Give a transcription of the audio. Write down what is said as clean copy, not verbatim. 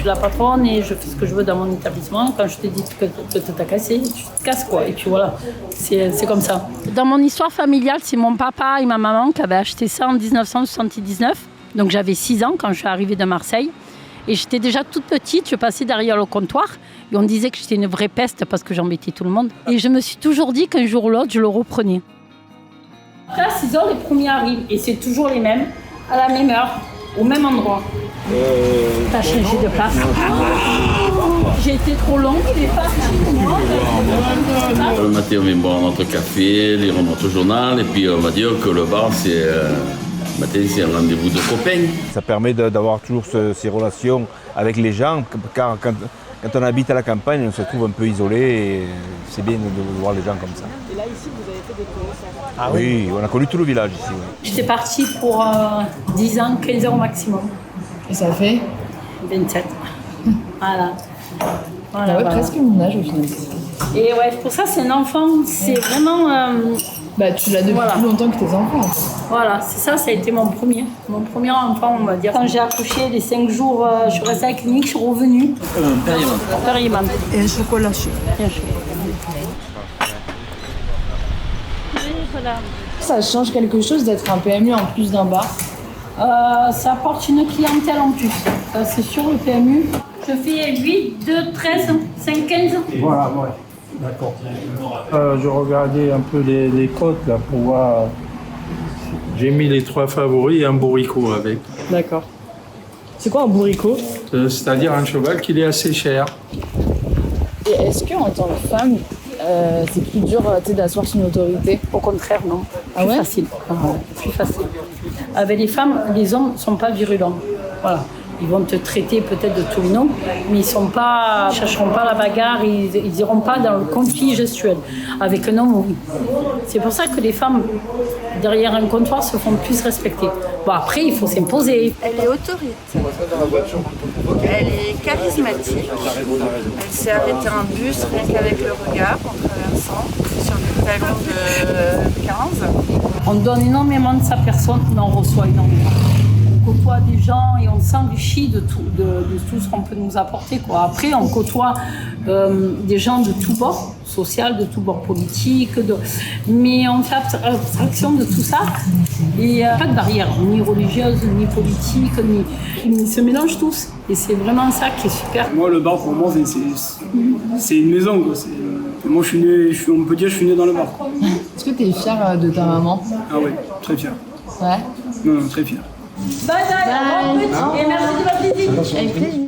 suis la patronne et je fais ce que je veux dans mon établissement. Quand je te dis que t'as cassé, tu te casses quoi. Et puis voilà, c'est comme ça. Dans mon histoire familiale, c'est mon papa et ma maman qui avaient acheté ça en 1979. Donc j'avais 6 ans quand je suis arrivée de Marseille. Et j'étais déjà toute petite, je passais derrière le comptoir et on disait que j'étais une vraie peste parce que j'embêtais tout le monde. Et je me suis toujours dit qu'un jour ou l'autre, je le reprenais. Après, à 6 heures, les premiers arrivent et c'est toujours les mêmes, à la même heure, au même endroit. T'as changé de place. J'ai été trop longue, il est parti. Le matin, on vient boire notre café, lire notre journal et puis on va dire que le bar, c'est un rendez-vous de copains. Ça permet d'avoir toujours ces relations avec les gens, car quand on habite à la campagne, on se trouve un peu isolé et c'est bien de voir les gens comme ça. Et là, ici, vous avez fait des connaissances? Ah oui, on a connu tout le village ici. Oui. J'étais partie pour 10 ans, 15 ans au maximum. Et ça fait 27. Voilà. voilà. Presque mon âge au final. Et ouais, pour ça, c'est un enfant. C'est vraiment... tu l'as depuis plus longtemps que tes enfants. Voilà, c'est ça, ça a été mon premier enfant, on va dire. Quand j'ai accouché, les 5 jours, je suis restée à la clinique, je suis revenue. Périmante. Et un chocolat chaud. Bien chaud. Voilà. Ça change quelque chose d'être un PMU en plus d'un bar? Ça apporte une clientèle en plus. C'est sûr, le PMU. Je fais 8, 2, 13, 5, 15. Voilà, ouais. D'accord. Je regardais un peu les cotes là pour voir. J'ai mis les 3 favoris et un bourricot avec. D'accord. C'est quoi un bourricot? C'est-à-dire un cheval qui est assez cher. Et est-ce qu'en tant que femme, c'est plus dur d'asseoir son autorité? Au contraire, non. Ah ouais? Facile. Plus facile. Avec les femmes, les hommes ne sont pas virulents. Voilà. Ils vont te traiter peut-être de tous les noms, mais ils ne chercheront pas la bagarre, ils n'iront pas dans le conflit gestuel. Avec un homme, oui. C'est pour ça que les femmes, derrière un comptoir, se font plus respecter. Bon, après, il faut s'imposer. Elle est autoritaire, elle est charismatique, elle s'est arrêtée en bus rien qu'avec le regard en traversant sur des talons de 15. On donne énormément de sa personne, mais on reçoit énormément. On côtoie des gens et on s'enrichit de tout ce qu'on peut nous apporter, quoi. Après, on côtoie des gens de tous bords, social, de tous bords politiques, mais on fait abstraction de tout ça. Et pas de barrière, ni religieuse, ni politique, ils se mélangent tous. Et c'est vraiment ça qui est super. Moi, le bar, pour moi, c'est une maison, quoi. Moi, on peut dire que je suis né dans le bar. Est-ce que tu es fière de ta maman? Ah oui, très fier. Ouais. Non, très fier. Bye bye, et merci de votre visite. Avec plaisir.